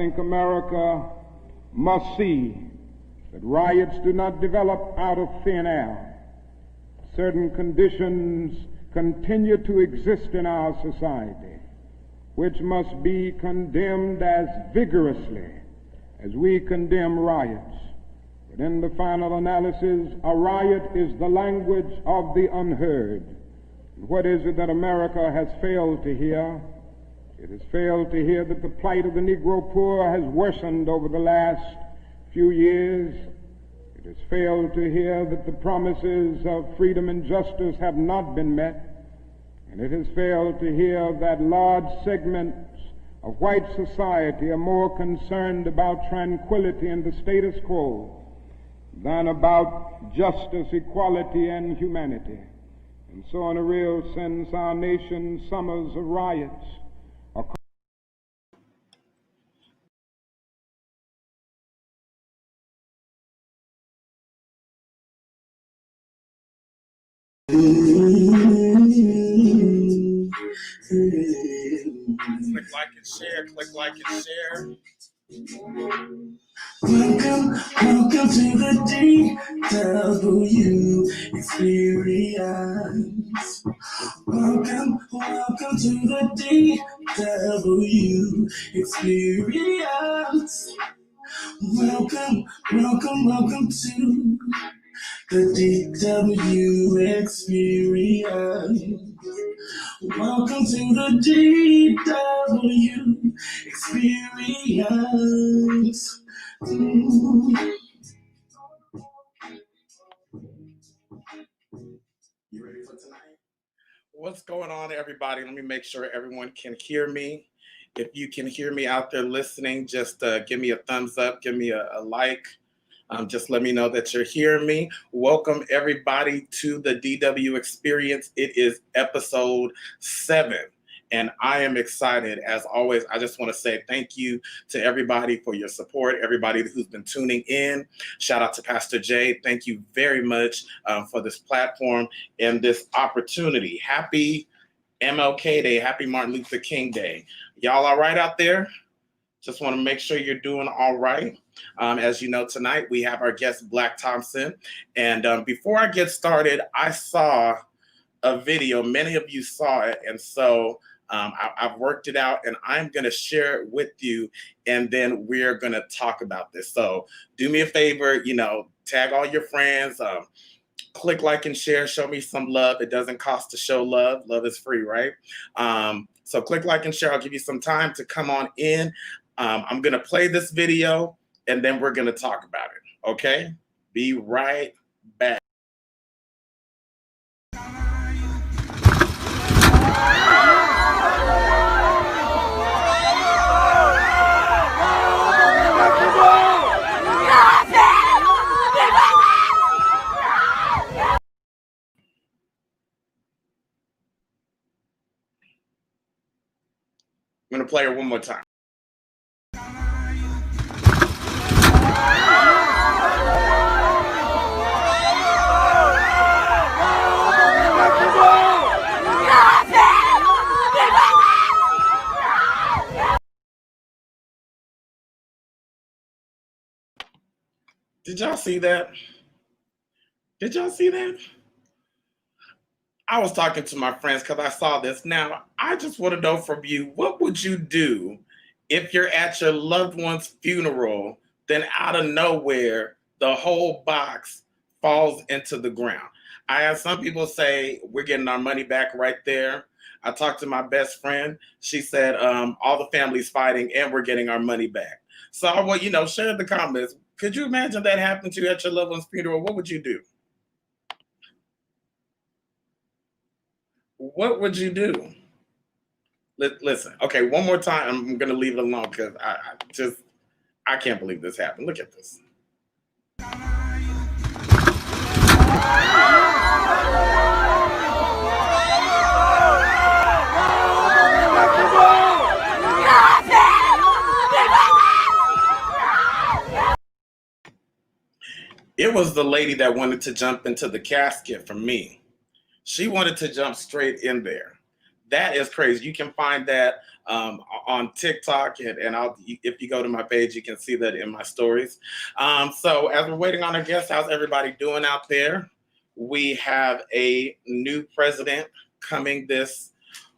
think America must see that riots do not develop out of thin air. Certain conditions continue to exist in our society, which must be condemned as vigorously as we condemn riots. But in the final analysis, a riot is the language of the unheard. What is it that America has failed to hear? It has failed to hear that the plight of the Negro poor has worsened over the last few years. It has failed to hear that the promises of freedom and justice have not been met. And it has failed to hear that large segments of white society are more concerned about tranquility and the status quo than about justice, equality, and humanity. And so in a real sense, our nation's summers of riots are Click like and share, click like and share. Welcome to the DW experience. Welcome to the DW experience. Welcome to the DW experience. Welcome to the DW experience. You ready for tonight? What's going on, everybody? Let me make sure everyone can hear me. If you can hear me out there listening, just give me a thumbs up, give me a like. Just let me know that you're hearing me. Welcome, everybody, to the DW Experience. It is episode 7, and I am excited. As always, I just want to say thank you to everybody for your support, everybody who's been tuning in. Shout out to Pastor Jay. Thank you very much for this platform and this opportunity. Happy MLK Day. Happy Martin Luther King Day. Y'all all right out there? Just want to make sure you're doing all right. As you know, tonight we have our guest, Blaq Thompson. And before I get started, I saw a video. Many of you saw it. And so I've worked it out, and I'm going to share it with you. And then we're going to talk about this. So do me a favor, tag all your friends. Click like and share. Show me some love. It doesn't cost to show love. Love is free, right? So click like and share. I'll give you some time to come on in. I'm going to play this video, and then we're going to talk about it, okay? Be right back. I'm going to play her one more time. Did y'all see that? Did y'all see that? I was talking to my friends because I saw this. Now, I just want to know from you, what would you do if you're at your loved one's funeral, then out of nowhere, the whole box falls into the ground? I have some people say, we're getting our money back right there. I talked to my best friend. She said, all the family's fighting and we're getting our money back. So I want, share in the comments. Could you imagine that happened to you at your loved one's funeral? What would you do? What would you do? Listen, okay, one more time. I'm going to leave it alone because I can't believe this happened. Look at this. It was the lady that wanted to jump into the casket for me. She wanted to jump straight in there. That is crazy. You can find that on TikTok, and if you go to my page, you can see that in my stories. So as we're waiting on our guests, how's everybody doing out there? We have a new president coming this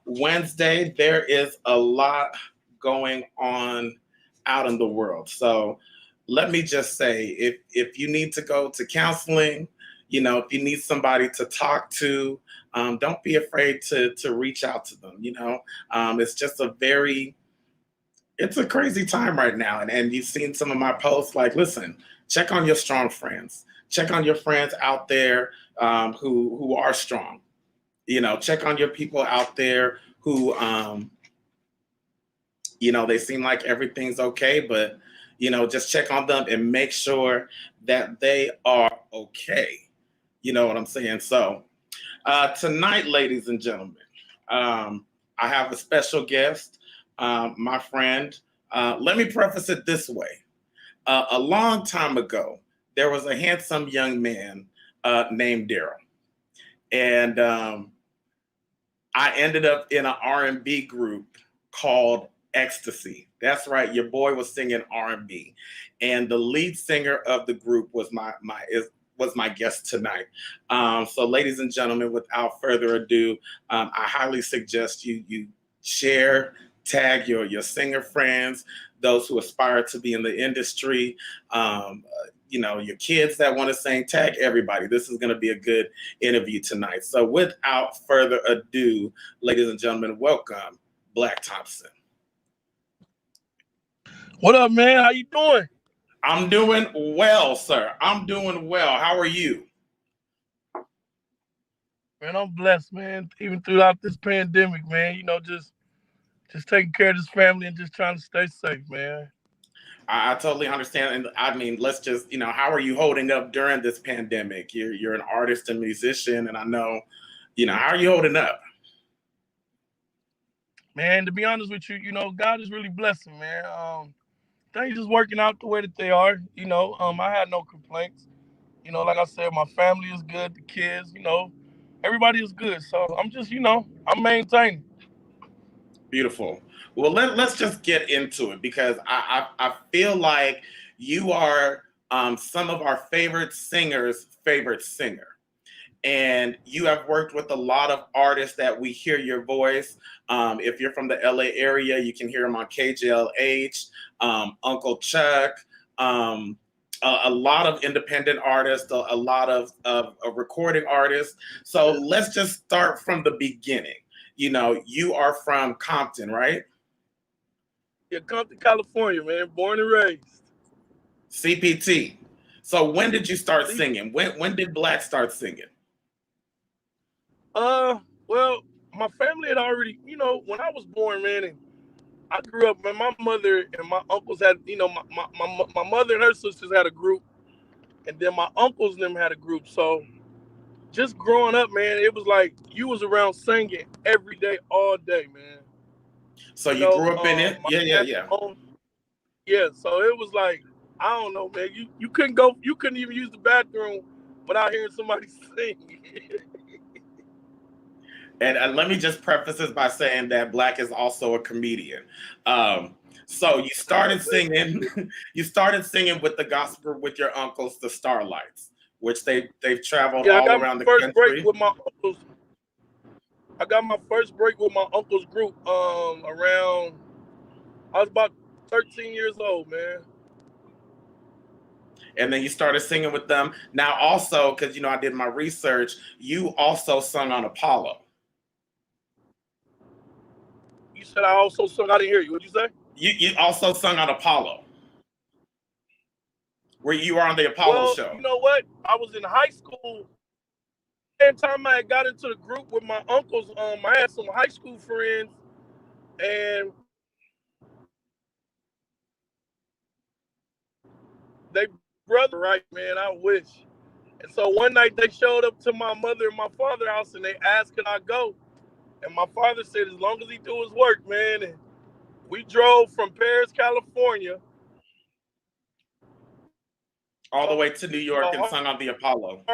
Wednesday. There is a lot going on out in the world. So let me just say, if you need to go to counseling, if you need somebody to talk to, don't be afraid to reach out to them. It's just it's a crazy time right now. And you've seen some of my posts like, listen, check on your strong friends. Check on your friends out there who are strong. Check on your people out there who, they seem like everything's okay, but, just check on them and make sure that they are okay. You know what I'm saying? So tonight, ladies and gentlemen, I have a special guest, my friend. Let me preface it this way. A long time ago, there was a handsome young man named Daryl. And I ended up in an R&B group called Ecstasy. That's right. Your boy was singing R&B. And the lead singer of the group was my guest tonight. So ladies and gentlemen, without further ado, I highly suggest you share, tag your singer friends, those who aspire to be in the industry, your kids that want to sing, tag everybody. This is going to be a good interview tonight. So without further ado, ladies and gentlemen, welcome Blaq Thompson. What up, man? How you doing? I'm doing well, sir. I'm doing well. How are you? Man, I'm blessed, man. Even throughout this pandemic, man, just taking care of this family and just trying to stay safe, man. I totally understand. And I mean, let's just, how are you holding up during this pandemic? You're an artist and musician, and I know, how are you holding up? Man, to be honest with you, God is really blessing, man. Things just working out the way that they are. I had no complaints. Like I said, my family is good, the kids, everybody is good. So I'm just, I'm maintaining. Beautiful. Well, let's just get into it, because I feel like you are some of our favorite singers' favorite singer. And you have worked with a lot of artists that we hear your voice. If you're from the LA area, you can hear him on KJLH, Uncle Chuck, a lot of independent artists, a lot of recording artists. So let's just start from the beginning. You are from Compton, right? Yeah, Compton, California, man. Born and raised. CPT. So when did you start singing? When did Blaq start singing? Well, my family had already, when I was born, man, and I grew up, man, my mother and my uncles had, my mother and her sisters had a group, and then my uncles and them had a group. So just growing up, man, it was like you was around singing every day, all day, man. So you grew up in it? Yeah. Yeah, so it was like, I don't know, man. You couldn't even use the bathroom without hearing somebody sing. And let me just preface this by saying that Blaq is also a comedian. So you started singing. You started singing with the gospel with your uncles, the Starlights, which they've traveled all around the country. Break with my uncles. I got my first break with my uncle's group. Around I was about 13 years old, man. And then you started singing with them. Now, also, because I did my research, you also sung on Apollo. You said I also sung. I didn't hear you. What'd you say? You also sung on Apollo, where you were on the Apollo show. You know what? I was in high school. Same time I got into the group with my uncles. I had some high school friends, and they brother, right, man? I wish. And so one night they showed up to my mother and my father's house, and they asked, "Could I go?" And my father said, "As long as he do his work, man." And we drove from Paris, California, all the way to New York and sung on the Apollo.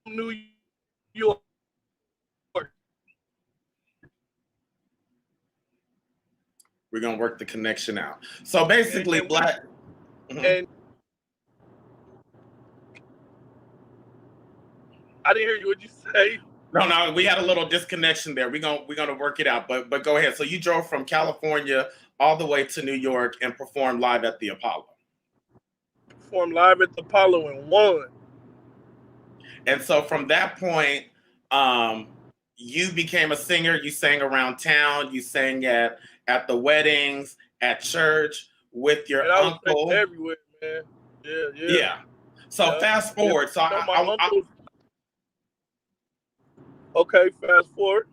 New York. We're gonna work the connection out. So basically, And Blaq. Mhm. and I didn't hear you. What'd you say? No, we had a little disconnection there. We're gonna work it out. But go ahead. So you drove from California all the way to New York and performed live at the Apollo. Performed live at the Apollo and won. And so from that point, you became a singer. You sang around town. You sang at the weddings, at church with your And I was uncle. everywhere, man. Yeah. Yeah. So fast forward. So my uncle. Okay, fast forward.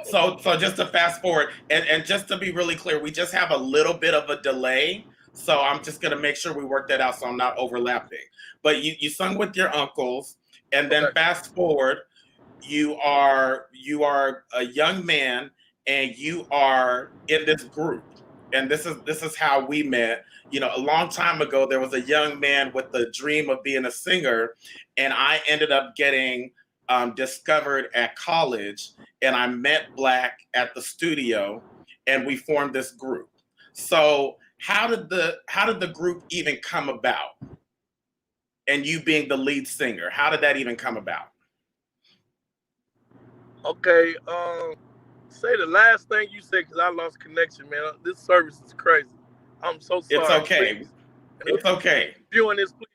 So just to fast forward, and just to be really clear, we just have a little bit of a delay. So I'm just gonna make sure we work that out so I'm not overlapping. But you sung with your uncles, and then fast forward, you are a young man, and you are in this group. And this is how we met. You know, a long time ago, there was a young man with the dream of being a singer, and I ended up getting discovered at college, and I met Blaq at the studio, and we formed this group. So how did the group even come about? And you being the lead singer, how did that even come about? Okay, say the last thing you said because I lost connection, man. This service is crazy. I'm so sorry. It's okay. Please. It's okay. Viewing this, please.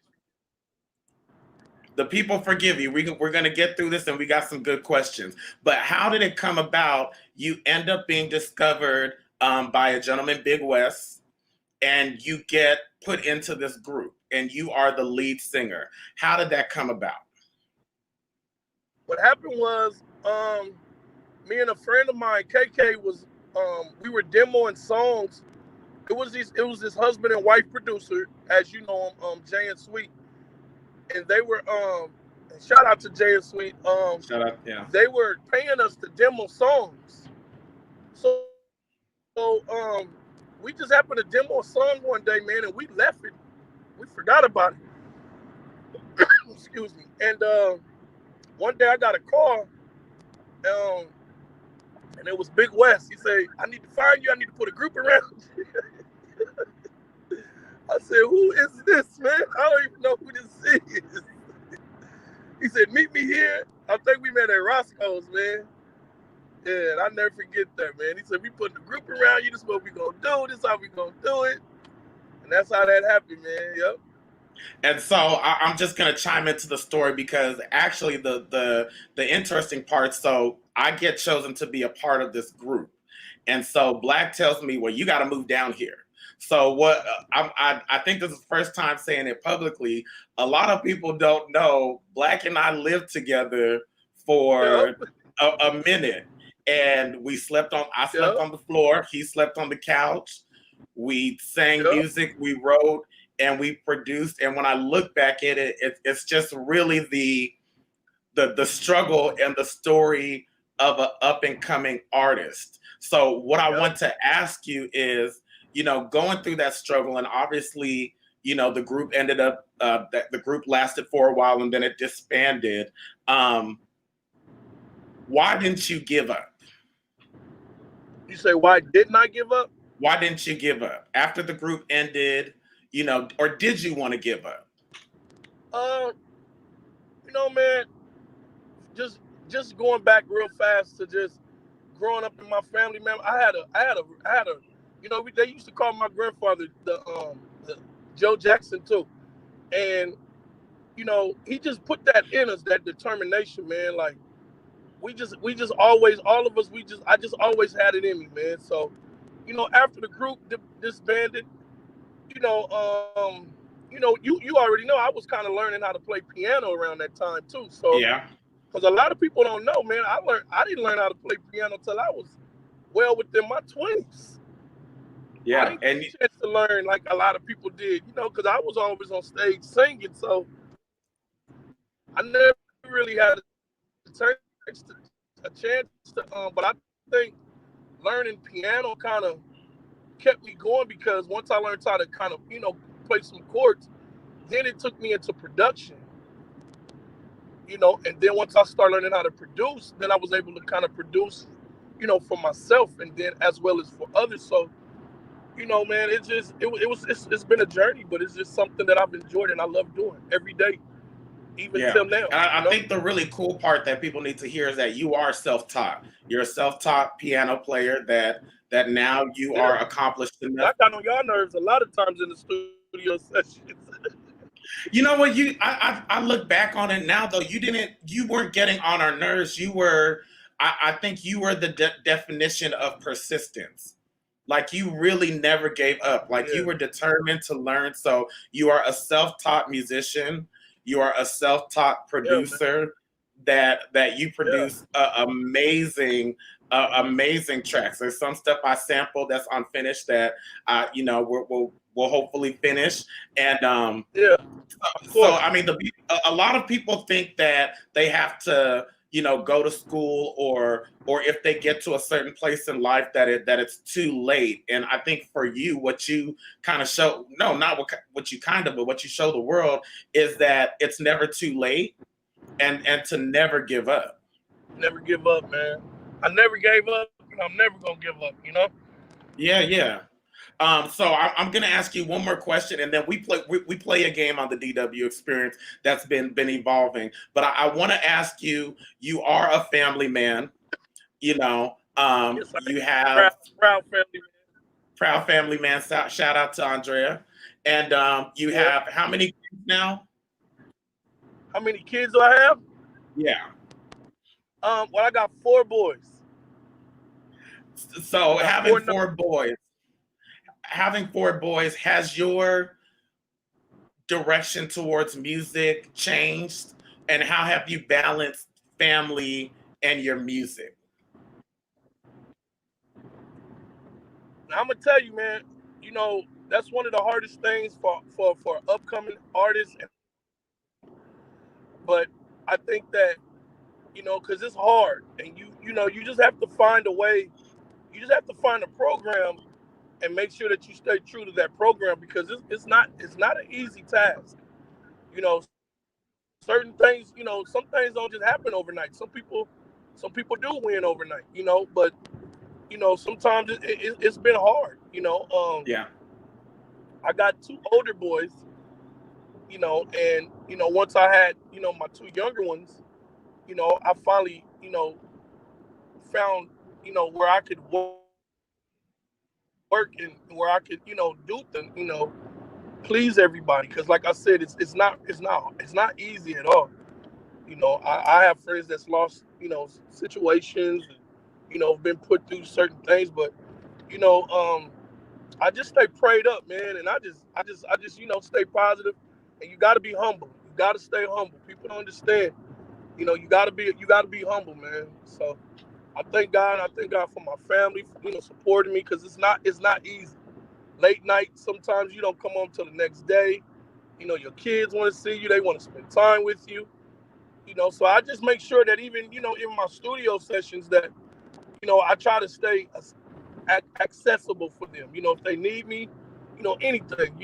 The people forgive you. We're going to get through this, and we got some good questions. But how did it come about? You end up being discovered by a gentleman, Big West, and you get put into this group, and you are the lead singer. How did that come about? What happened was, me and a friend of mine, KK, was we were demoing songs. It was this husband and wife producer, as you know him, Jay and Sweet. And they were shout out to Jay and Sweet. Shout out, yeah. They were paying us to demo songs. So we just happened to demo a song one day, man, and we left it. We forgot about it. Excuse me. And one day I got a call, and it was Big West. He said, "I need to find you. I need to put a group around you." I said, "Who is this, man? I don't even know who this is." He said, "Meet me here." I think we met at Roscoe's, man. Yeah, and I never forget that, man. He said, "We put the group around you. This is what we gonna do. This is how we gonna do it." And that's how that happened, man. Yep. And so I'm just gonna chime into the story because actually the interesting part. So I get chosen to be a part of this group, and so Blaq tells me, "Well, you got to move down here." So what I think this is the first time saying it publicly. A lot of people don't know Blaq and I lived together for a minute, and I slept on the floor. He slept on the couch. We sang music, we wrote, and we produced. And when I look back at it, it's just really the struggle and the story of an up and coming artist. So what I want to ask you is, you know, going through that struggle, and obviously, you know, the group ended up, the group lasted for a while and then it disbanded. Why didn't you give up? You say, why didn't I give up? Why didn't you give up? After the group ended, you know, or did you want to give up? You know, man, just going back real fast to just growing up in my family, man. I had a you know, they used to call my grandfather the Joe Jackson too. And, you know, he just put that in us, that determination, man. Like we just always, all of us, I just always had it in me, man. So, you know, after the group disbanded, you know, you already know I was kind of learning how to play piano around that time too. So yeah, because a lot of people don't know, man, I didn't learn how to play piano till I was well within my 20s. Yeah, I didn't get a chance to learn like a lot of people did, you know, because I was always on stage singing, so I never really had a chance to. But I think learning piano kind of kept me going because once I learned how to kind of, you know, play some chords, then it took me into production, you know, and then once I started learning how to produce, then I was able to kind of produce, you know, for myself and then as well as for others. So you know, man, it's been a journey, but it's just something that I've enjoyed and I love doing every day, even Yeah. till now. And You I know, think the really cool part that people need to hear is that you are self-taught. You're a self-taught piano player that now you yeah. are accomplished enough. I got on y'all nerves a lot of times in the studio sessions. You know what? I look back on it now though. You weren't getting on our nerves. I think you were the definition of persistence. Like you really never gave up. Like you Yeah, were determined to learn. So you are a self-taught musician. You are a self-taught yeah, man, producer that you yeah, produce amazing tracks. There's some stuff I sampled that's unfinished that we'll hopefully finish. And yeah. Of so course. I mean, a lot of people think that they have to, go to school or if they get to a certain place in life that it's too late. And I think for you, what you kind of show, no, not what you kind of, but what you show the world is that it's never too late and to never give up. Never give up, man. I never gave up, and I'm never gonna give up. You know. Yeah, yeah. So I'm going to ask you one more question, and then we play a game on the DW experience that's been evolving. But I want to ask you. You are a family man. Yes, I am. You have Proud family, man. proud family man. Shout out to Andrea, and you Yeah. have how many kids now? How many kids do I have? Yeah. Well, I got four boys. I So got four. having four boys, has your direction towards music changed, and how have you balanced family and your music? Now, I'm gonna tell you, man. You know, that's one of the hardest things for upcoming artists. But I think that because it's hard, and you just have to find a way. You just have to find a program and make sure that you stay true to that program because it's not an easy task. You know, certain things. Some things don't just happen overnight. Some people do win overnight. But sometimes it's been hard. Yeah. I got two older boys. And once I had my two younger ones, I finally found where I could work and where I could do things, please everybody. Because like I said, it's not easy at all. I have friends that's lost situations, and, been put through certain things, but you know um I just stay prayed up, man, and I just stay positive, and you got to be humble. You got to stay humble. People don't understand. You got to be humble, man. So I thank God for my family, for, supporting me because it's not easy. Late night, sometimes you don't come home till the next day. Your kids want to see you. They want to spend time with you. So I just make sure that even in my studio sessions that I try to stay accessible for them. If they need me, anything.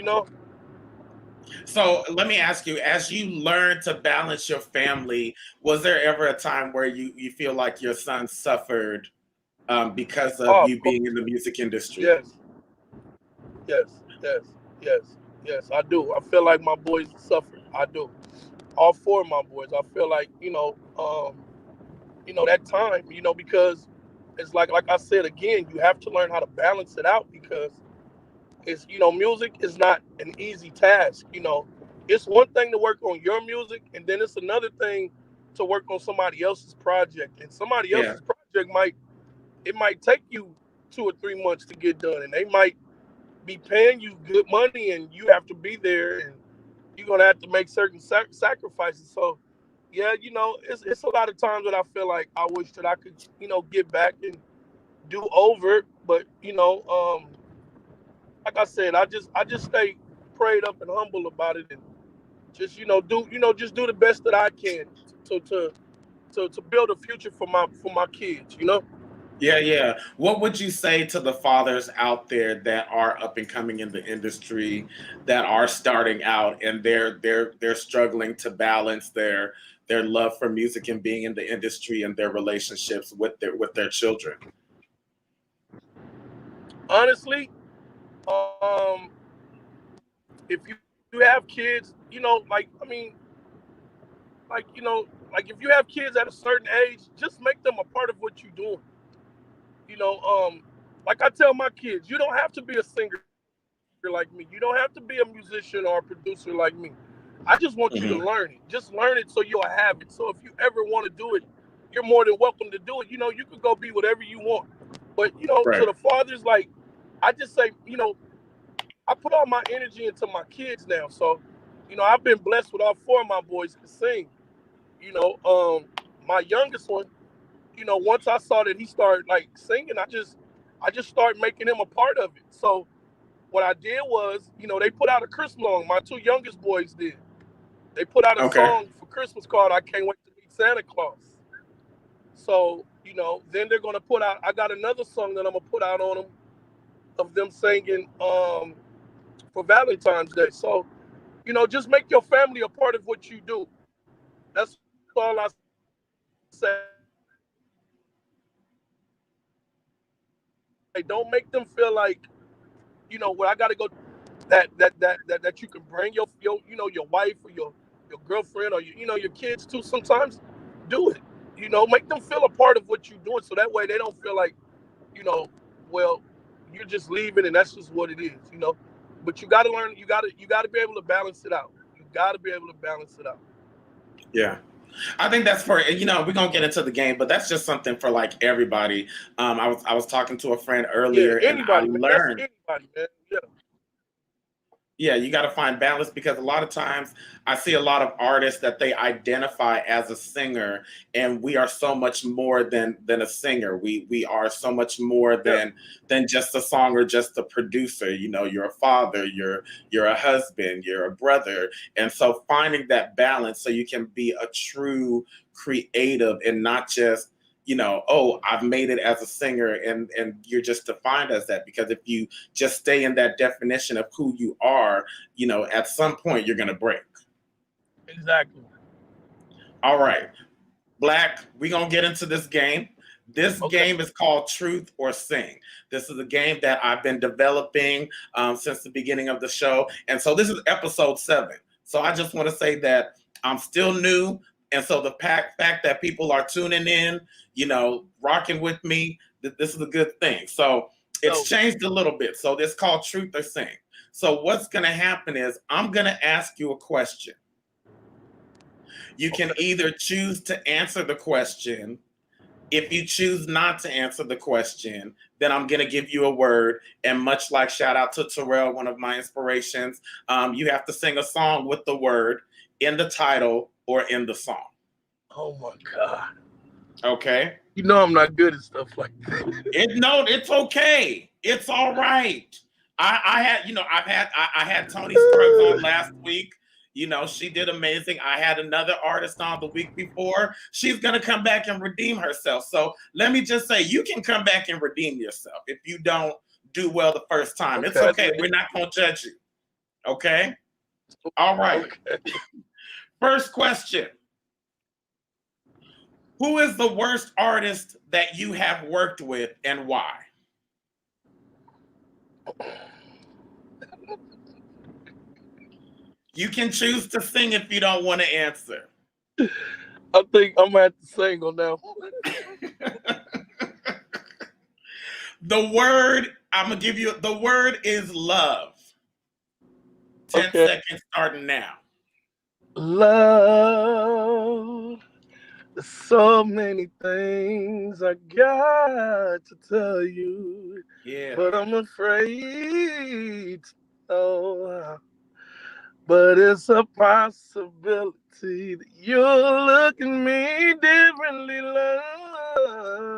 So let me ask you, as you learn to balance your family, was there ever a time where you feel like your son suffered because of Oh, of you course. being in the music industry? Yes, yes, yes, yes, yes. I do. I feel like my boys suffered. I do. All four of my boys. I feel like that time. Because it's like I said again, you have to learn how to balance it out because music is not an easy task. It's one thing to work on your music, and then it's another thing to work on somebody else's project. And somebody Yeah. else's project might take you 2 or 3 months to get done, and they might be paying you good money, and you have to be there, and you're gonna have to make certain sacrifices. So, yeah, it's a lot of times that I feel like I wish that I could, get back and do over, but like I said, I just stay prayed up and humble about it, and just do the best that I can to to to build a future for my kids. Yeah, yeah. What would you say to the fathers out there that are up and coming in the industry, that are starting out, and they're struggling to balance their love for music and being in the industry and their relationships with their children? Honestly, Um, if you have kids, like if you have kids at a certain age, just make them a part of what you're doing. You know, um, like I tell my kids, you don't have to be a singer like me. You don't have to be a musician or a producer like me. I just want you to Hmm. learn it. Just learn it so you'll have it. So if you ever want to do it, you're more than welcome to do it. You could go be whatever you want. But to Right. the fathers, like I just say, I put all my energy into my kids now. So, I've been blessed with all four of my boys to sing. You know, um, my youngest one, once I saw that he started like singing, I just started making him a part of it. So what I did was, they put out a Christmas song. My two youngest boys did. They put out a Okay. song for Christmas called "I Can't Wait to Meet Santa Claus." So then they're gonna put out. I got another song that I'm gonna put out on them of them singing for Valentine's Day. So just make your family a part of what you do. That's all I say. Don't make them feel like where I got to go that you can bring your wife or your girlfriend or your kids to sometimes. Do it. Make them feel a part of what you're doing so that way they don't feel like, you know, well, you're just leaving and that's just what it is. But you got to learn. You got to be able to balance it out. You got to be able to balance it out. Yeah. I think that's for we're gonna get into the game, but that's just something for like everybody. I was talking to a friend Yeah, earlier, and I anybody, man. That's learned. anybody, man. Yeah. Yeah, you got to find balance because a lot of times I see a lot of artists that they identify as a singer, and we are so much more than a singer. We are so much more Yeah. than just a song or just a producer. You're a father, you're a husband, you're a brother, and so finding that balance so you can be a true creative and not just oh, I've made it as a singer, and you're just defined as that. Because if you just stay in that definition of who you are, at some point you're going to break. Exactly. All right, Blaq, we're going to get into this game. This Okay. game is called Truth or Sing. This is a game that I've been developing since the beginning of the show. And so this is episode 7. So I just want to say that I'm still new. And so the fact that people are tuning in, rocking with me, this is a good thing. So it's So changed a little bit. So this is called Truth or Sing. So what's going to happen is I'm going to ask you a question. You can okay. either choose to answer the question. If you choose not to answer the question, then I'm going to give you a word. And much like shout out to Terrell, one of my inspirations, you have to sing a song with the word in the title or in the song. Oh my God. Okay? I'm not good at stuff like that. No, it's okay. It's all right. I had, I had Tony Scruggs on last week. She did amazing. I had another artist on the week before. She's gonna come back and redeem herself. So let me just say, you can come back and redeem yourself if you don't do well the first time. It's Okay. okay. We're not gonna judge you. Okay. All right. Okay. First question. Who is the worst artist that you have worked with and why? You can choose to sing if you don't want to answer. I think I'm gonna have to sing on now. I'm going to give you, the word is love. 10 Okay. seconds starting now. Love. There's so many things I got to tell you, Yeah. but I'm afraid to know. But it's a possibility that you'll look at me differently, love.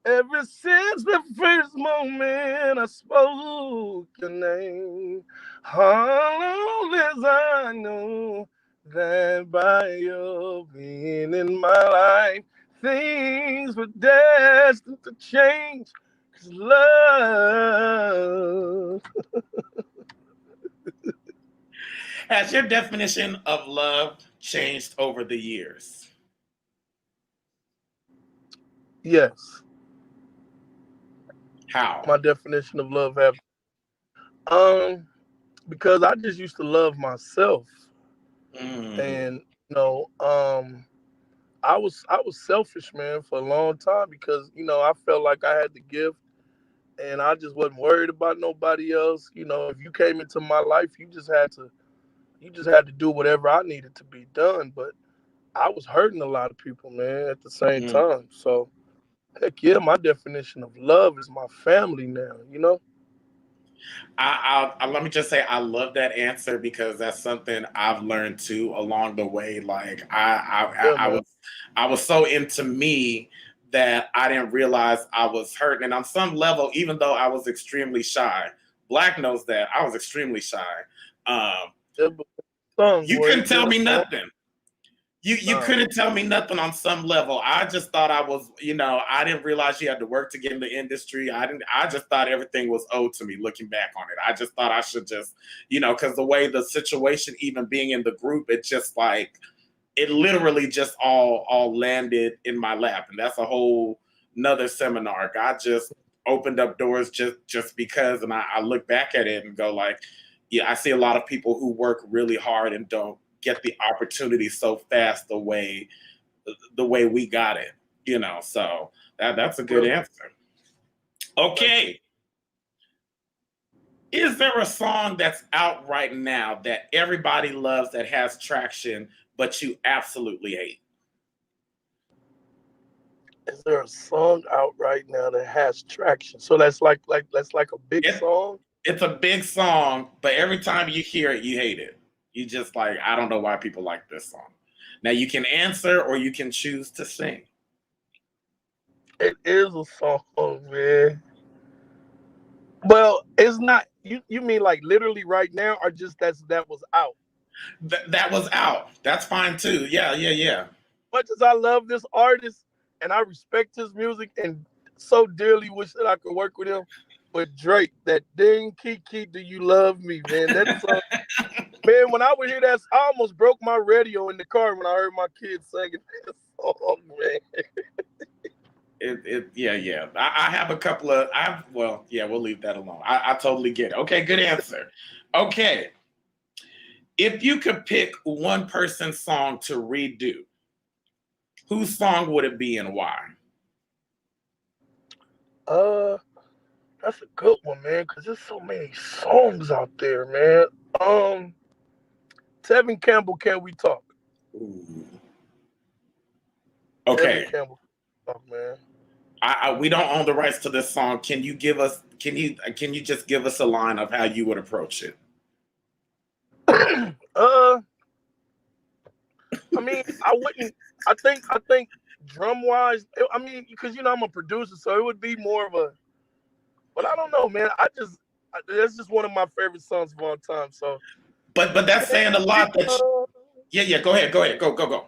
Ever since the first moment I spoke your name, all as I know that by your being in my life, things were destined to change. 'Cause love. Has your definition of love changed over the years? Yes, How? my definition of love have Because I just used to love myself, Mm. and I was selfish, man, for a long time because I felt like I had the gift, and I just wasn't worried about nobody else. If you came into my life, you just had to do whatever I needed to be done. But I was hurting a lot of people, man, at the same Mm. time. So heck yeah, my definition of love is my family now. Let me just say I love that answer because that's something I've learned too along the way. Like Yeah, I man. was so into me that I didn't realize I was hurting. And on some level, even though I was extremely shy, Black knows that I was extremely shy. Um, Yeah, but song, you boy, couldn't it tell just me nothing. You nah. couldn't tell me nothing on some level. I just thought I was, I didn't realize you had to work to get in the industry. I just thought everything was owed to me looking back on it. I just thought I should just, because the way the situation, even being in the group, it just like it literally just all landed in my lap. And that's a whole another seminar. God just opened up doors just because, and I look back at it and go like, yeah, I see a lot of people who work really hard and don't get the opportunity so fast the way we got it. So that's a good Real answer. thank you. Okay. Is there a song that's out right now that everybody loves that has traction, but you absolutely hate? Is there a song out right now that has traction? So that's like a big It, song. it's a big song, but every time you hear it, you hate it. You just like, I don't know why people like this song. Now you can answer or you can choose to sing. It is a song, man. Well, it's not. You mean like literally right now, or just that was out? That was out. That's fine too. Yeah, yeah, yeah. Much as I love this artist and I respect his music and so dearly wish that I could work with him, but Drake, that ding Kiki, do you love me, man? That song, man. When I would hear that, I almost broke my radio in the car when I heard my kids singing that song, man. Yeah, yeah. I have a couple of well, yeah, we'll leave that alone. I totally get it. Okay, good answer. Okay. If you could pick one person's song to redo, whose song would it be and why? Uh, that's a good one, man, because there's so many songs out there, man. Um, Tevin Campbell, can we talk? Ooh. Tevin Okay. Campbell, talk, man. We don't own the rights to this song. Can you give us can you just give us a line of how you would approach it? uh, I mean, I wouldn't. I think drum wise, I mean, because I'm a producer, so it would be more of a. But I don't know, man. That's just one of my favorite songs of all time. So But that's can saying a we lot that talk yeah, yeah, go ahead. Go ahead. Go, go, go.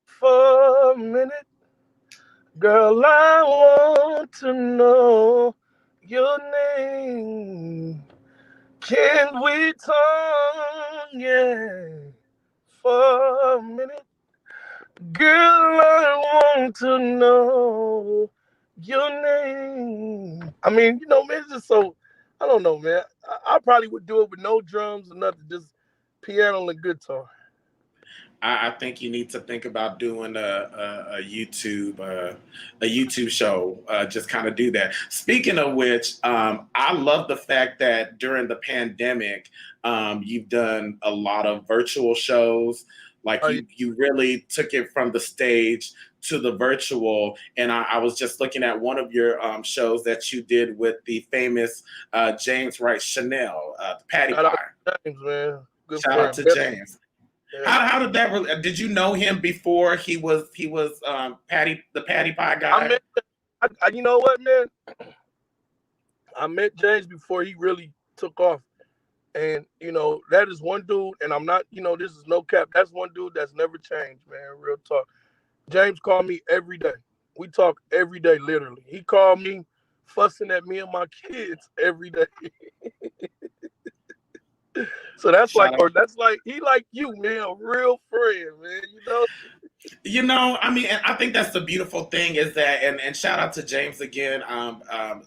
for a minute, girl? I want to know your name. Can we talk? Yeah, for a minute. Girl, I want to know your name. I mean, man, it's just so, I don't know, man. I probably would do it with no drums or nothing, just piano and guitar. I think you need to think about doing a YouTube show. Just kind of do that. Speaking of which, I love the fact that during the pandemic, you've done a lot of virtual shows. Like Oh, yeah. you really took it from the stage to the virtual. And I was just looking at one of your shows that you did with the famous James Wright Chanel, the Patty Shout out Pie. to James, man. Good Shout out friend. to James. Yeah. How did that really? Did you know him before he was Patty the Patty Pie I guy? met, you know what, man? I met James before he really took off. And, that is one dude, and I'm not, this is no cap. That's one dude that's never changed, man. Real talk. James called me every day. We talk every day, literally. He called me fussing at me and my kids every day. So that's like, Shout out. or that's like, he like you, man, a real friend, man. I mean, and I think that's the beautiful thing is that, and shout out to James again.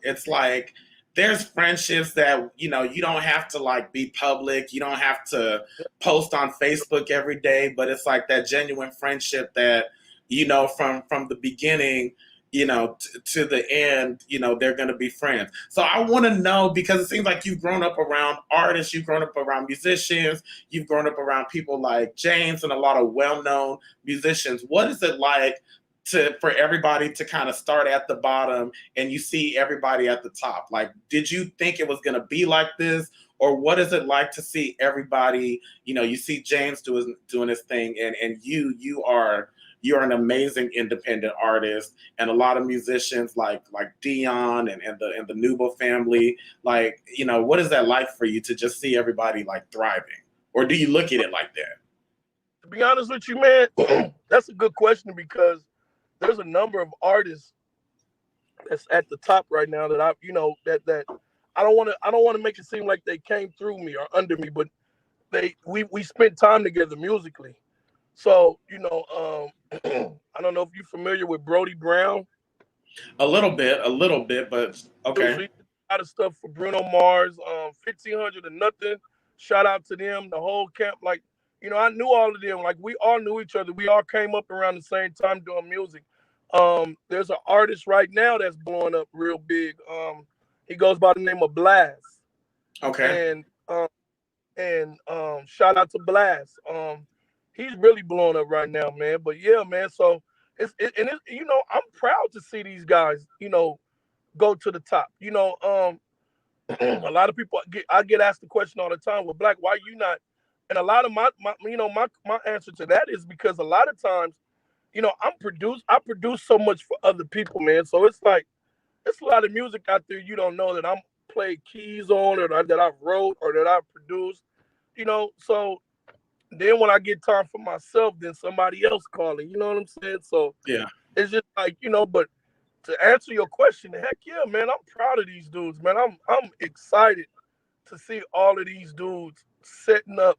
It's like there's friendships that, you know, you don't have to like be public. You don't have to post on Facebook every day, but it's like that genuine friendship that, you know, from the beginning, you know, to the end, you know, they're going to be friends. So I want to know, because it seems like you've grown up around artists, you've grown up around musicians, you've grown up around people like James and a lot of well-known musicians. What is it like for everybody to kind of start at the bottom and you see everybody at the top? Like, did you think it was going to be like this? Or what is it like to see everybody, you know, you see James doing his thing, and you're an amazing independent artist, and a lot of musicians like Dion and the Nubo family. Like, you know, what is that like for you to just see everybody like thriving? Or do you look at it like that? To be honest with you, man, that's a good question, because there's a number of artists that's at the top right now that that I don't want to make it seem like they came through me or under me, but we spent time together musically. So, you know, I don't know if you're familiar with Brody Brown. A little bit, but okay. So he did a lot of stuff for Bruno Mars, 1500 or Nothing. Shout out to them, the whole camp. Like, you know, I knew all of them. Like, we all knew each other. We all came up around the same time doing music. There's an artist right now that's blowing up real big. He goes by the name of Blaq. Okay. And shout out to Blaq. He's really blowing up right now, man. But yeah, man. So you know, I'm proud to see these guys, you know, go to the top. You know, a lot of people I get asked the question all the time, well, Blaq, why you not? And a lot of my answer to that is because a lot of times, you know, I produce so much for other people, man. So it's like, it's a lot of music out there you don't know that I'm played keys on, or that I wrote, or that I produced, you know. So then when I get time for myself, then somebody else calling, you know what I'm saying? So yeah, it's just like, you know, but to answer your question, heck yeah, man, I'm proud of these dudes, man. I'm excited to see all of these dudes setting up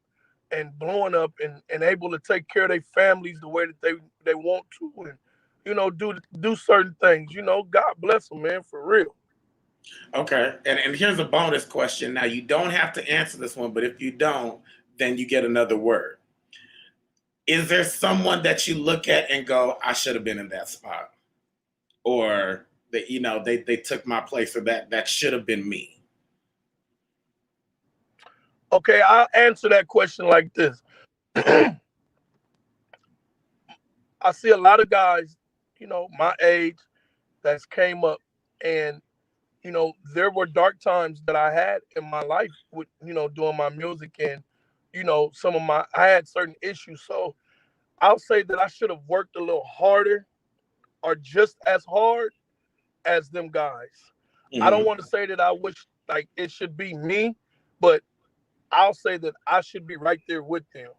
and blowing up and able to take care of their families the way that they want to, and, you know, do certain things. You know, God bless them, man, for real. okay. And here's a bonus question. Now, you don't have to answer this one, but if you don't, then you get another word. Is there someone that you look at and go, I should have been in that spot? Or that, you know, they took my place, or that should have been me? Okay, I'll answer that question like this. I see a lot of guys, you know, my age that's came up, and, you know, there were dark times that I had in my life with, you know, doing my music, and, you know, I had certain issues. So I'll say that I should have worked a little harder, or just as hard as them guys. I don't Mm-hmm. want to say that I wish like it should be me, but I'll say that I should be right there with them,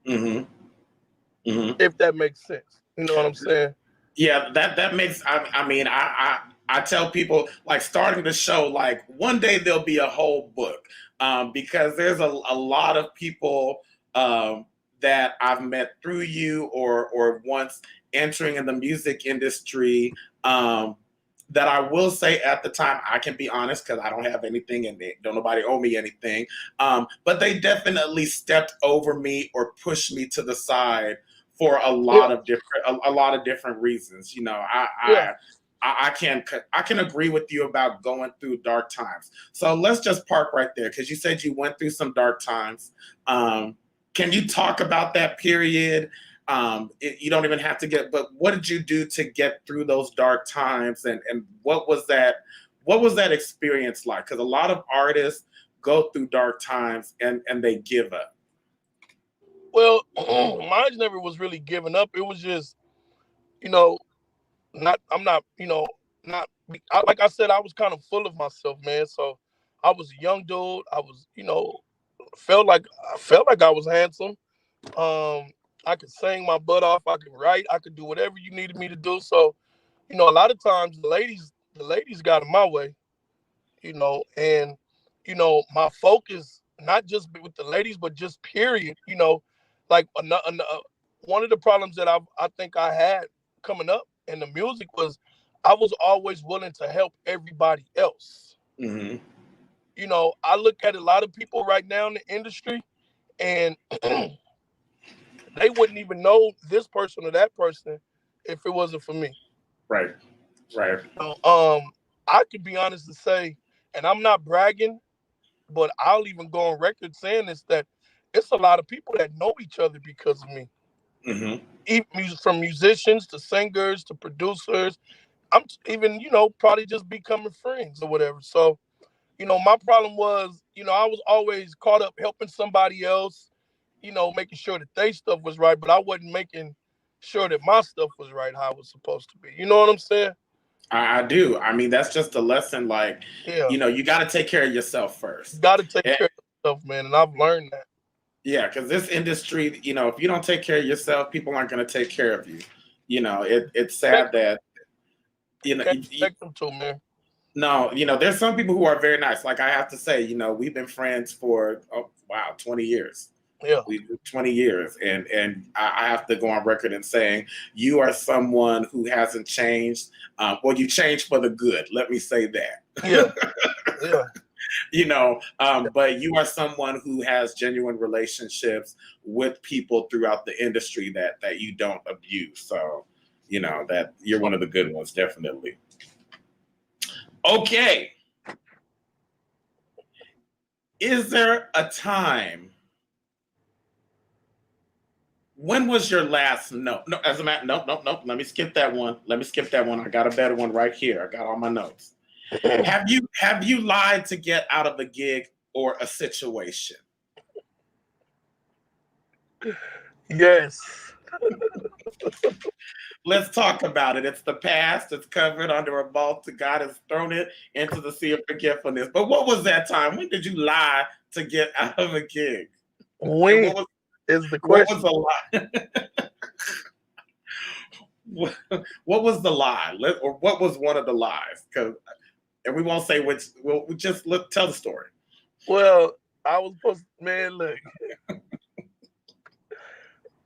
Mm-hmm. Mm-hmm. if that makes sense. You know what I'm saying? Yeah, that makes. I mean, I tell people, like, starting the show, like, one day there'll be a whole book, because there's a lot of people that I've met through you, or once entering in the music industry, that I will say at the time, I can be honest, because I don't have anything, and don't nobody owe me anything, but they definitely stepped over me or pushed me to the side for a lot Yeah, of different reasons. You know, yeah. I can agree with you about going through dark times. So let's just park right there, because you said you went through some dark times. Can you talk about that period? You don't even have to but what did you do to get through those dark times, and what was that experience like? Because a lot of artists go through dark times and they give up. Well, mine never was really giving up. It was just, you know, I'm not, you know, not like I said, I was kind of full of myself, man. So I was a young dude. I was, you know, I felt like I was handsome. I could sing my butt off. I could write. I could do whatever you needed me to do. So, you know, a lot of times the ladies got in my way, you know, and, you know, my focus, not just with the ladies, but just period, you know, like one of the problems that I think I had coming up in the music was I was always willing to help everybody else. Mm-hmm. you know, I look at a lot of people right now in the industry, and they wouldn't even know this person or that person if it wasn't for me. Right. Right. So, I could be honest to say, and I'm not bragging, but I'll even go on record saying this, that it's a lot of people that know each other because of me. Mm-hmm. Even from musicians to singers to producers. I'm even, you know, probably just becoming friends or whatever. So, you know, my problem was, you know, I was always caught up helping somebody else, you know, making sure that their stuff was right, but I wasn't making sure that my stuff was right how it was supposed to be. You know what I'm saying? I do. I mean, that's just a lesson. Like, Yeah. you got to take care of yourself You first. got to take And, care of yourself, man. And I've learned that. yeah, because this industry, if you don't take care of yourself, people aren't going to take care of you. It's sad that you know. Can't expect them to, man. No, there's some people who are very nice. Like I have to say, we've been friends for 20 years. Yeah. We 20 years, and I have to go on record and saying you are someone who hasn't changed. Well, you changed for the good. Let me say that. Yeah. Yeah. But you are someone who has genuine relationships with people throughout the industry that you don't abuse. So, that you're one of the good ones, definitely. Okay. Is there a time? When was your last no? No, as a matter, no. Let me skip that one. I got a better one right here. I got all my notes. Have you lied to get out of a gig or a situation? Yes. Let's talk about it. It's the past. It's covered under a vault. God has thrown it into the sea of forgetfulness. But what was that time? When did you lie to get out of a gig? When is the question? What was the lie? What was the lie? Or what was one of the lies? And we won't say which. We'll just tell the story. Well, I was supposed to, man,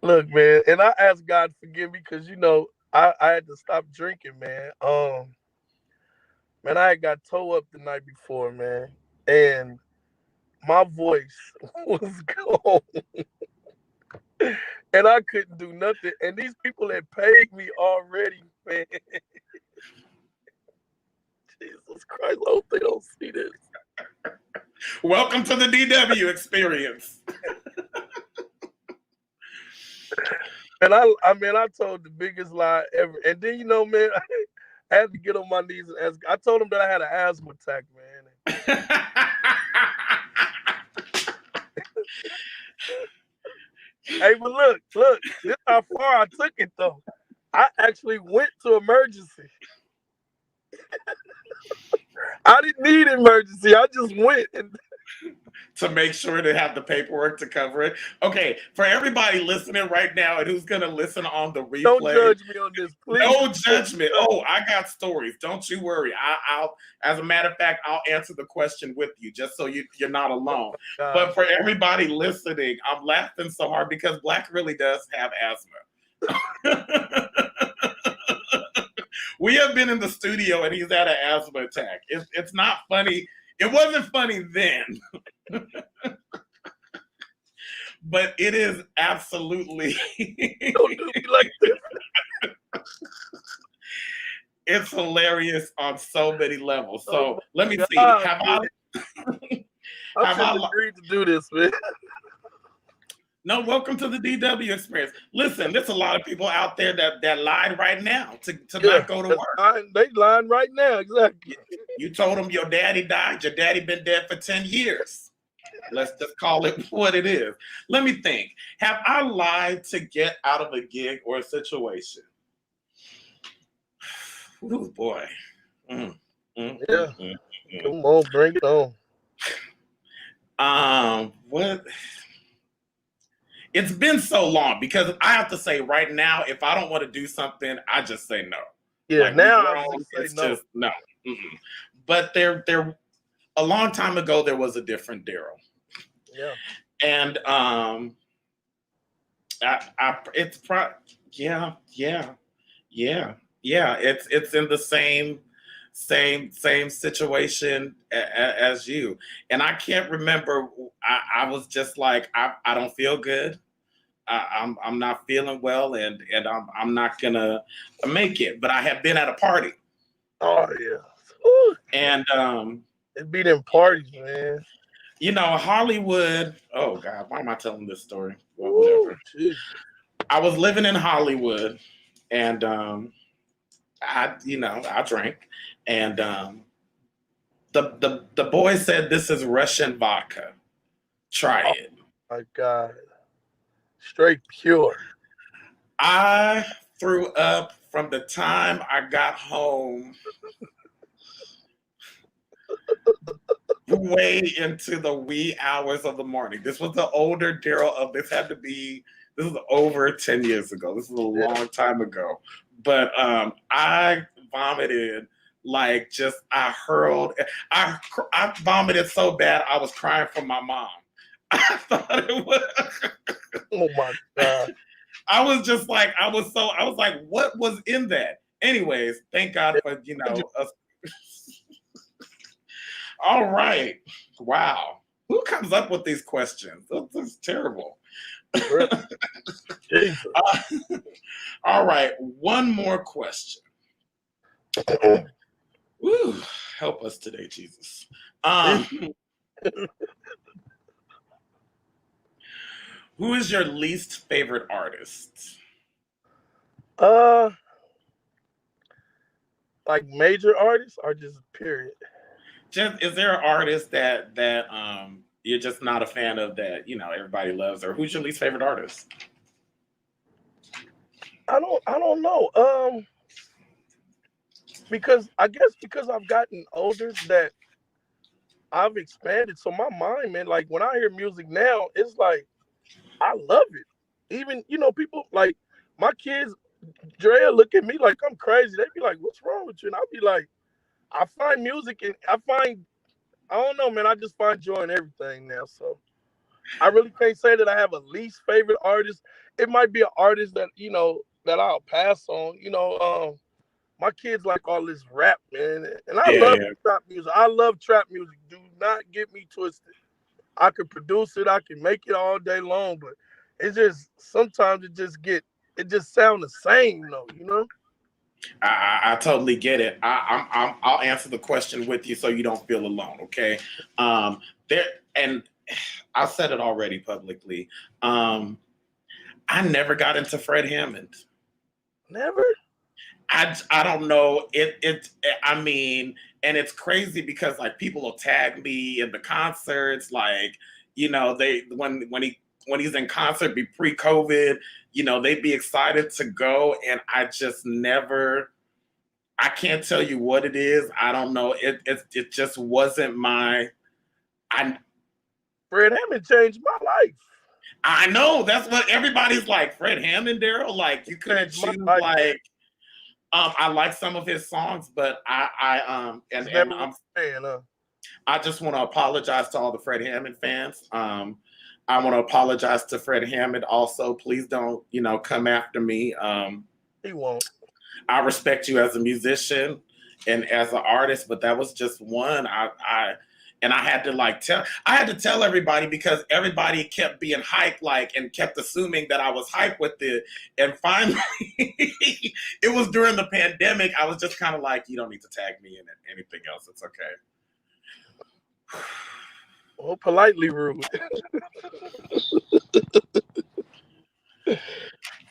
look, man, and I asked God to forgive me because I had to stop drinking, man. Man, I had got towed up the night before, man, and my voice was gone, and I couldn't do nothing. And these people had paid me already, man. Jesus Christ, I hope they don't see this. Welcome to the DW experience. And I told the biggest lie ever. And then, man, I had to get on my knees and ask. I told him that I had an asthma attack, man. Hey, but look, this is how far I took it, though. I actually went to emergency. I didn't need emergency. I just went to make sure to have the paperwork to cover it. Okay, for everybody listening right now and who's going to listen on the replay. Don't judge me on this, please. No judgment. Oh, I got stories. Don't you worry. I'll, as a matter of fact, I'll answer the question with you just so you're not alone. But for everybody listening, I'm laughing so hard because Blaq really does have asthma. We have been in the studio and he's had an asthma attack. It's not funny. It wasn't funny then. But it is absolutely. Don't do me like this. It's hilarious on so many levels. So let me see. Have I agreed to do this, man? No, welcome to the DW experience. Listen, there's a lot of people out there that lied right now to not go to work. They lying right now, exactly. You told them your daddy died. Your daddy been dead for 10 years. Let's just call it what it is. Let me think. Have I lied to get out of a gig or a situation? Oh, boy. Come on, bring it on. What? It's been so long because I have to say right now, if I don't want to do something, I just say no. Yeah, like now I say no. Just no. Mm-mm. But there, a long time ago, there was a different Daryl. Yeah. And it's yeah. It's in the same situation as you. And I can't remember. I was just like, I don't feel good. I'm not feeling well, and I'm not gonna make it. But I had been at a party, Oh yeah. Woo. and It be them parties, man. you know, Hollywood. Oh God, why am I telling this story? Well, Woo, whatever. Jesus. I was living in Hollywood, and I drank, and the boy said, "This is Russian vodka. Try it." My God. Straight pure. I threw up from the time I got home way into the wee hours of the morning. This was the older Daryl of this was over 10 years ago. This was a long time ago. But I vomited like just I vomited so bad I was crying for my mom. I thought it was Oh my God. I was just like, I was like, what was in that? Anyways, thank God for, us. All right. Wow. Who comes up with these questions? This is terrible. All right. One more question. Woo, help us today, Jesus. Who is your least favorite artist? Like major artists or just period? Just is there an artist that you're just not a fan of that everybody loves, or who's your least favorite artist? I don't know. Because I guess because I've gotten older that I've expanded. So my mind, man, like when I hear music now, it's like I love it. Even people like my kids, Drea look at me like I'm crazy. They be like, "What's wrong with you?" And I'll be like, I find music and I don't know, man. I just find joy in everything now. So I really can't say that I have a least favorite artist. It might be an artist that that I'll pass on. My kids like all this rap, man, and I love trap music. I love trap music. Do not get me twisted. I can produce it. I can make it all day long, but it's just sometimes it just sounds the same, though. I totally get it. I'll answer the question with you so you don't feel alone. Okay. And I said it already publicly. I never got into Fred Hammond. Never. I don't know. I mean, and it's crazy because like people will tag me in the concerts, like they when he's in concert, be pre-COVID, they'd be excited to go, and I just never. I can't tell you what it is. I don't know. It just wasn't my. Fred Hammond changed my life. I know that's what everybody's like. Fred Hammond, Daryl, like you couldn't choose like. I like some of his songs, but I just want to apologize to all the Fred Hammond fans. I want to apologize to Fred Hammond also. Please don't, come after me. He won't. I respect you as a musician and as an artist, but that was just one. I had to tell everybody because everybody kept being hyped, and kept assuming that I was hyped with it. And finally, it was during the pandemic. I was just kind of like, you don't need to tag me in anything else. It's okay. Well, politely rude.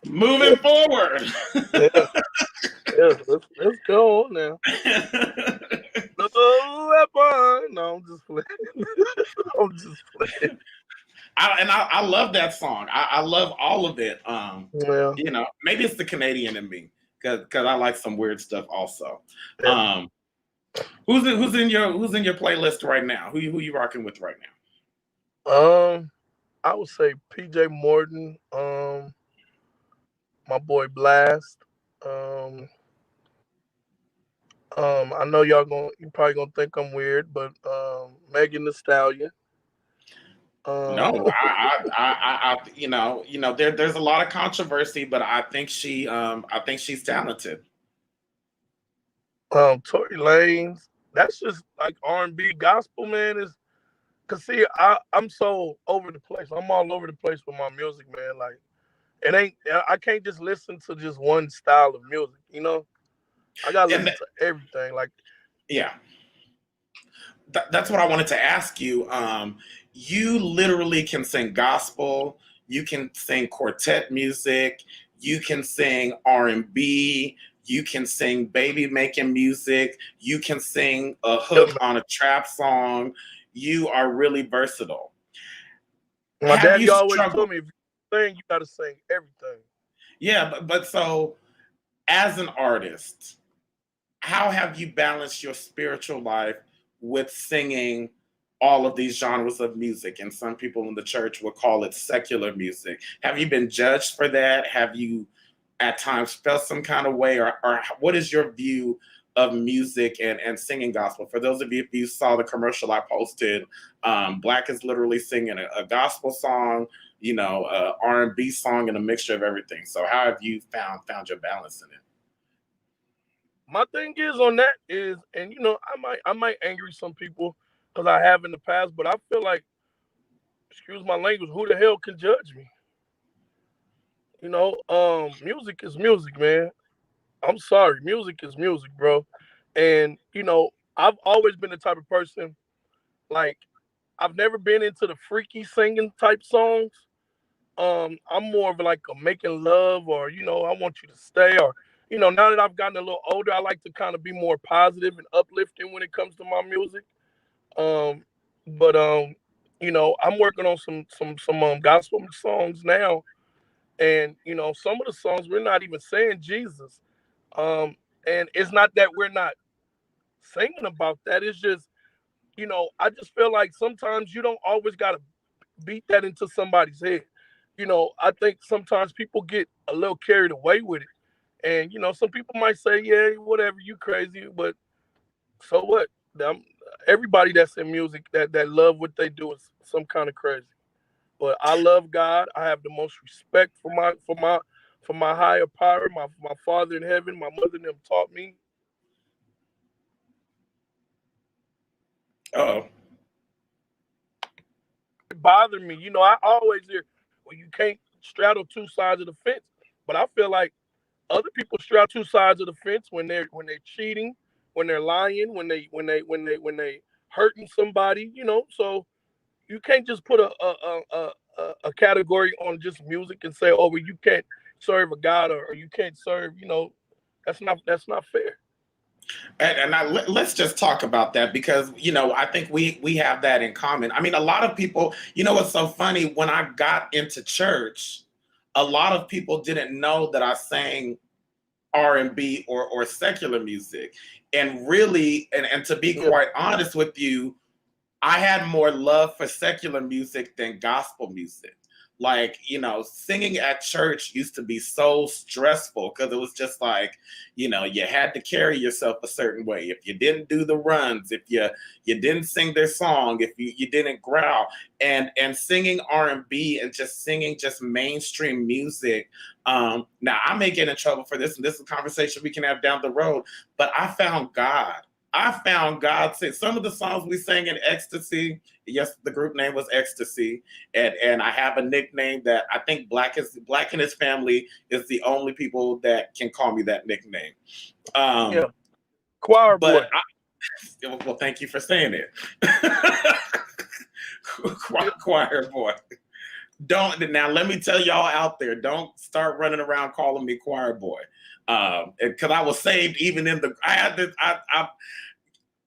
Moving forward. Let's go on now. No, I'm just playing. I love that song. I love all of it. Maybe it's the Canadian in me because I like some weird stuff also. Yeah. Who's in your playlist right now? Who you rocking with right now? I would say PJ Morton, my boy Blast. I know you're probably gonna think I'm weird, but Megan Thee Stallion. No, there's a lot of controversy, but I think she's talented. Tory Lanez. That's just like R&B gospel, man. Is cause see, I'm so over the place. I'm all over the place with my music, man. Like it ain't. I can't just listen to just one style of music. You know, I gotta And listen to everything. Like yeah, that's what I wanted to ask you. You literally can sing gospel, you can sing quartet music, you can sing R&B, you can sing baby making music, you can sing a yeah, hook on a trap song. You are really versatile. my Have daddy you always struggled? told me if you sing, you gotta sing everything. Yeah, but so as an artist, how have you balanced your spiritual life with singing all of these genres of music? And some people in the church would call it secular music. Have you been judged for that? Have you at times felt some kind of way? Or what is your view of music and singing gospel? For those of you, if you saw the commercial I posted, Blaq is literally singing a gospel song, you know, R&B song, and a mixture of everything. So how have you found your balance in it? My thing is on that is, and you know, I might angry some people because I have in the past, but I feel like, excuse my language, who the hell can judge me? You know, music is music, man. I'm sorry, music is music, bro. And you know, I've always been the type of person like I've never been into the freaky singing type songs. I'm more of like a making love, or you know, I want you to stay, or you know, now that I've gotten a little older, I like to kind of be more positive and uplifting when it comes to my music. Um, but you know, I'm working on some gospel songs now, and you know, some of the songs we're not even saying Jesus. Um, and it's not that we're not singing about that. It's just, you know, I just feel like sometimes you don't always gotta beat that into somebody's head. You know, I think sometimes people get a little carried away with it. And, you know, some people might say, yeah, whatever, you crazy, but so what? Um, Everybody that's in music that love what they do is some kind of crazy. But I love God. I have the most respect for my higher power, my father in heaven, my mother and them taught me. Oh, It bothered me. You know, I always hear, well, you can't straddle two sides of the fence. But I feel like other people straddle two sides of the fence when they're cheating, when they're lying, when they hurting somebody. You know, so you can't just put a category on just music and say, oh, well, you can't serve a God, or you can't serve. You know, that's not fair. let's just talk about that because you know I think we have that in common. I mean, a lot of people. You know what's so funny? When I got into church, a lot of people didn't know that I sang R&B or secular music, and really, and to be Yeah, quite honest with you, I had more love for secular music than gospel music. Like, you know, singing at church used to be so stressful because it was just like, you know, you had to carry yourself a certain way. If you didn't do the runs, if you didn't sing their song, if you didn't growl, and singing R&B and just singing just mainstream music. Now I may get in trouble for this, and this is a conversation we can have down the road. But I found God sing some of the songs we sang in Ecstasy. Yes, the group name was Ecstasy, and I have a nickname that I think Blaq and his family is the only people that can call me that nickname. yeah, Um, choir boy. but well, thank you for saying it, Yeah, choir boy. Don't now. Let me tell y'all out there. Don't start running around calling me choir boy, because I was saved even in the. I had to.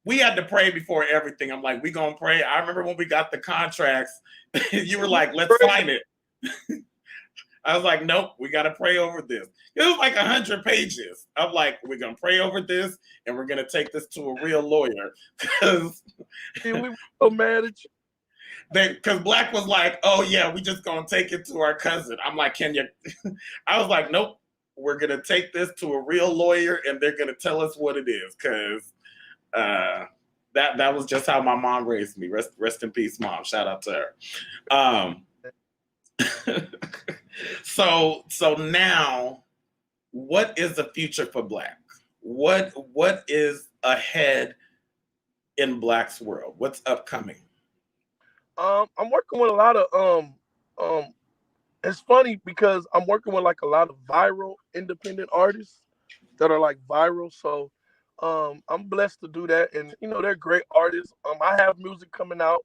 We had to pray before everything. I'm like, we gonna pray. I remember when we got the contracts, you were like, let's sign it. I was like, nope, we got to pray over this. It was like 100 pages. I'm like, we're gonna pray over this, and we're gonna take this to a real lawyer because we were so mad at you. because Blaq was like, oh yeah, we just gonna take it to our cousin. I'm like, can you? I was like, nope, we're gonna take this to a real lawyer, and they're gonna tell us what it is because that was just how my mom raised me. Rest in peace, mom. Shout out to her. Um, so now, what is the future for Blaq? what is ahead in Blaq's world? What's upcoming? I'm working with a lot of um. It's funny because I'm working with like a lot of viral independent artists that are like viral. So I'm blessed to do that, and they're great artists. I have music coming out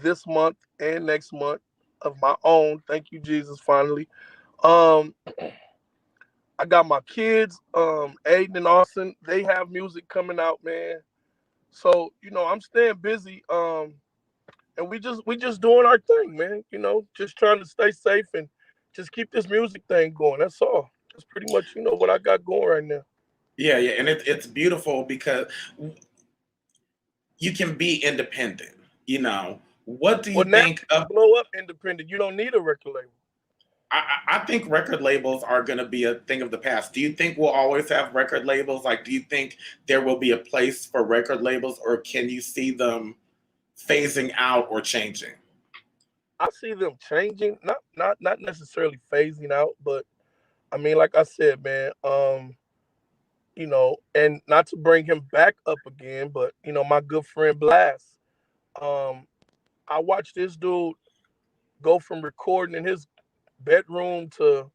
this month and next month of my own. Thank you, Jesus. Finally, um, I got my kids, Aiden and Austin. They have music coming out, man. So I'm staying busy. And we just doing our thing, man. Just trying to stay safe and just keep this music thing going. That's all. That's pretty much what I got going right now. Yeah, yeah, and it's beautiful because you can be independent. What do you Well, now think you of? can blow up independent. You don't need a record label. I think record labels are going to be a thing of the past. Do you think we'll always have record labels? Like, do you think there will be a place for record labels, or can you see them phasing out or changing? I see them changing, not necessarily phasing out, but I mean, like I said, man, and not to bring him back up again, but my good friend Blast, um, I watched this dude go from recording in his bedroom to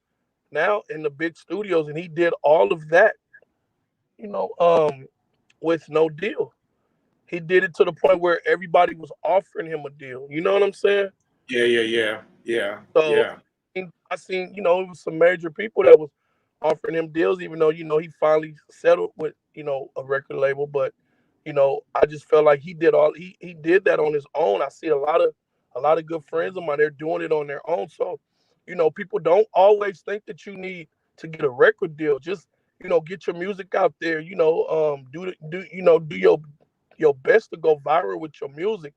now in the big studios, and he did all of that, you know, um, with no deal. He did it to the point where everybody was offering him a deal. You know what I'm saying? Yeah, yeah, yeah, yeah, So yeah. I seen, it was some major people that was offering him deals, even though, he finally settled with, a record label. But, I just felt like he did that on his own. I see a lot of good friends of mine, they're doing it on their own. So, people don't always think that you need to get a record deal. Just, get your music out there, do your best to go viral with your music,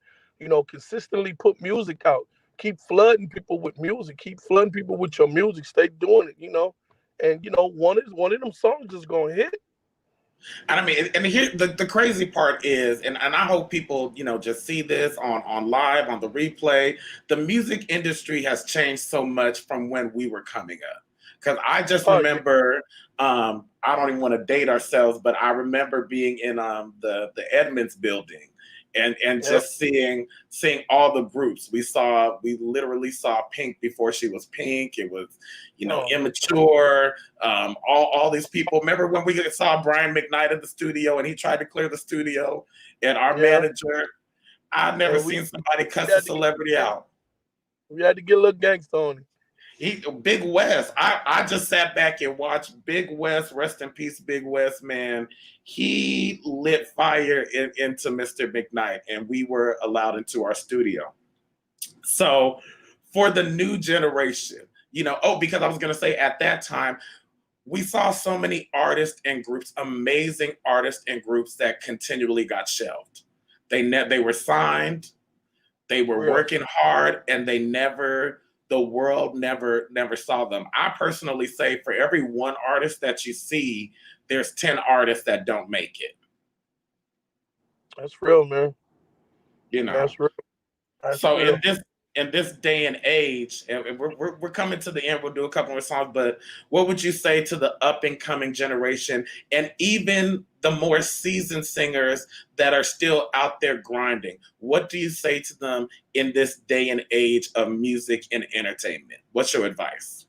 consistently put music out, keep flooding people with music, keep flooding people with your music, stay doing it, and one of them songs is gonna hit. And I mean, and here the crazy part is, and I hope people, just see this on live, on the replay. The music industry has changed so much from when we were coming up. Because I just Oh yeah. remember, I don't even want to date ourselves, but I remember being in the Edmonds building, and Yep. just seeing all the groups. We literally saw Pink before she was Pink. It was, Oh man. Immature, all these people. Remember when we saw Brian McKnight at the studio and he tried to clear the studio, and our Yeah. manager, I've never And we, seen somebody we cuss a had to get celebrity out. we had to get a little gangsta on it. Big West. I just sat back and watched Big West. Rest in peace, Big West, man. He lit fire into Mr. McKnight, and we were allowed into our studio. So for the new generation, because I was gonna say at that time, we saw so many artists and groups, amazing artists and groups that continually got shelved. They were signed, they were Real. working hard, and the world never saw them. I personally say for every one artist that you see, there's 10 artists that don't make it. That's real, man. You know. That's real. That's So real. in this day and age, and we're coming to the end. We'll do a couple more songs, but what would you say to the up and coming generation, and even the more seasoned singers that are still out there grinding? What do you say to them in this day and age of music and entertainment? What's your advice?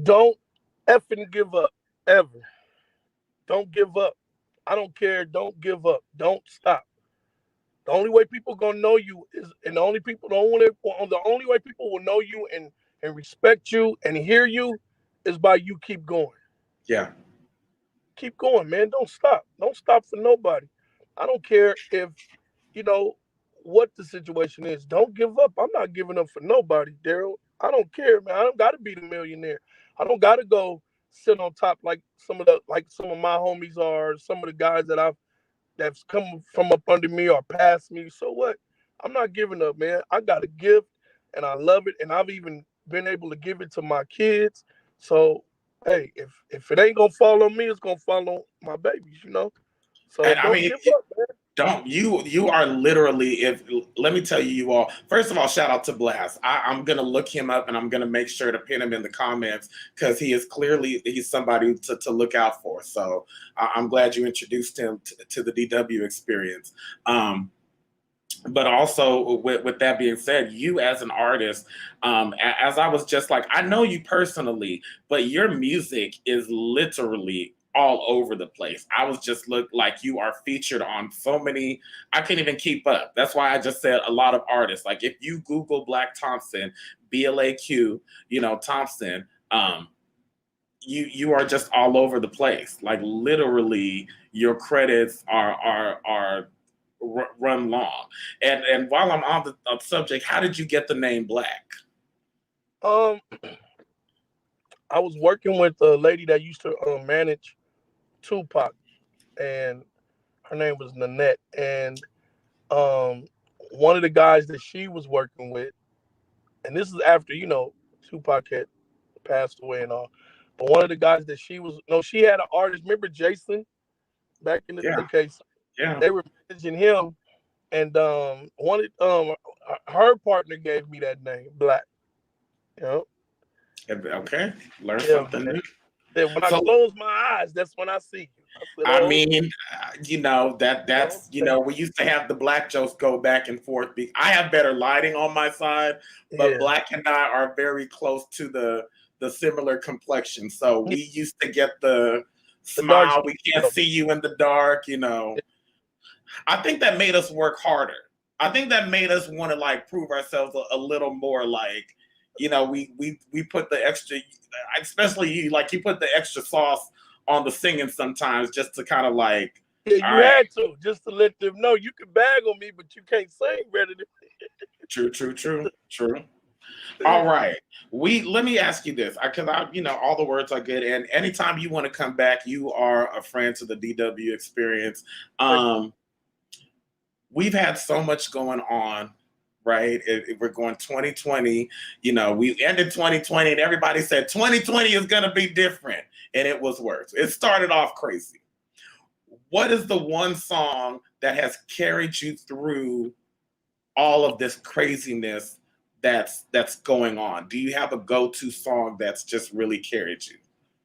Don't effing give up ever. Don't give up. I don't care. Don't give up. Don't stop. The only way people gonna know you is, and the only way people will know you and respect you and hear you is by you keep going. Yeah. Keep going, man. Don't stop. Don't stop for nobody. I don't care if you know what the situation is. Don't give up. I'm not giving up for nobody, Daryl. I don't care, man. I don't gotta be the millionaire. I don't gotta go sit on top like some of my homies are, some of the guys that's come from up under me or past me. So what? I'm not giving up, man. I got a gift and I love it. And I've even been able to give it to my kids. So hey, if it ain't gonna fall on me, it's gonna fall on my babies, So And I don't mean, give up, man. Don't you are literally, if let me tell you, you all, first of all, shout out to Blast. I'm gonna look him up and I'm gonna make sure to pin him in the comments because he's somebody to look out for. So I'm glad you introduced him to the DW experience. But also with that being said, you as an artist, as I was just like, I know you personally, but your music is literally all over the place. I was just look like you are featured on so many, I can't even keep up. That's why I just said a lot of artists. Like if you Google Blaq Thompson, BLAQ, Thompson, you are just all over the place. Like literally your credits are run long. And while I'm on the subject, how did you get the name Blaq? I was working with a lady that used to manage Tupac, and her name was Nanette. And one of the guys that she was working with, and this is after Tupac had passed away and all, but one of the guys that she had an artist. Remember Jason back in the case? Yeah. They were managing him, and her partner gave me that name, Blaq. Okay, learn something new. When I close my eyes, that's when I see you. I mean, that's we used to have the Black jokes go back and forth. I have better lighting on my side, but Blaq and I are very close to the similar complexion. So we used to get the smile. We can't see you in the dark. I think that made us work harder. I think that made us want to like prove ourselves a little more. Like, we put the extra, especially you, like you put the extra sauce on the singing sometimes just to kind of like. Yeah, you had to, just to let them know you can bag on me, but you can't sing better than me. True. All right. Let me ask you this, because all the words are good, and anytime you want to come back, you are a friend to the DW experience. We've had so much going on, right? We're going 2020. We ended 2020, and everybody said 2020 is going to be different, and it was worse. It started off crazy. What is the one song that has carried you through all of this craziness that's going on? Do you have a go-to song that's just really carried you?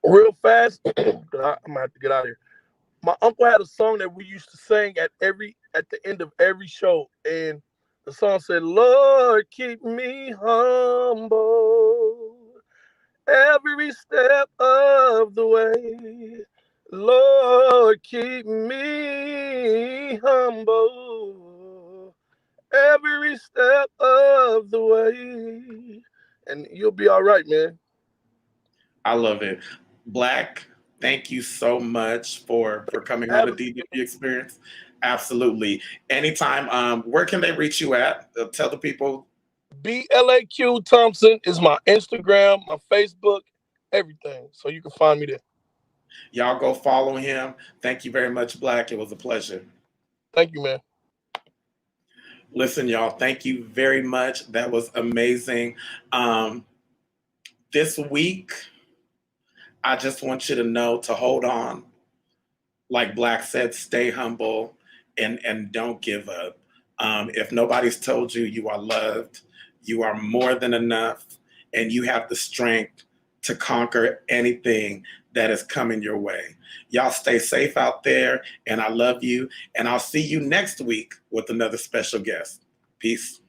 Real fast, I'm gonna have to get out of here. My uncle had a song that we used to sing at the end of every show, and the song said, "Lord, keep me humble every step of the way. Lord, keep me humble every step of the way, and you'll be all right, man." I love it. Blaq, thank you so much for coming on the DW experience. Absolutely. Anytime. Where can they reach you at? Tell the people. BLAQ Thompson is my Instagram, my Facebook, everything. So you can find me there. Y'all go follow him. Thank you very much, Blaq. It was a pleasure. Thank you, man. Listen, y'all, thank you very much. That was amazing. This week, I just want you to know to hold on. Like Blaq said, stay humble and don't give up. If nobody's told you, you are loved, you are more than enough, and you have the strength to conquer anything that is coming your way. Y'all stay safe out there, and I love you, and I'll see you next week with another special guest. Peace.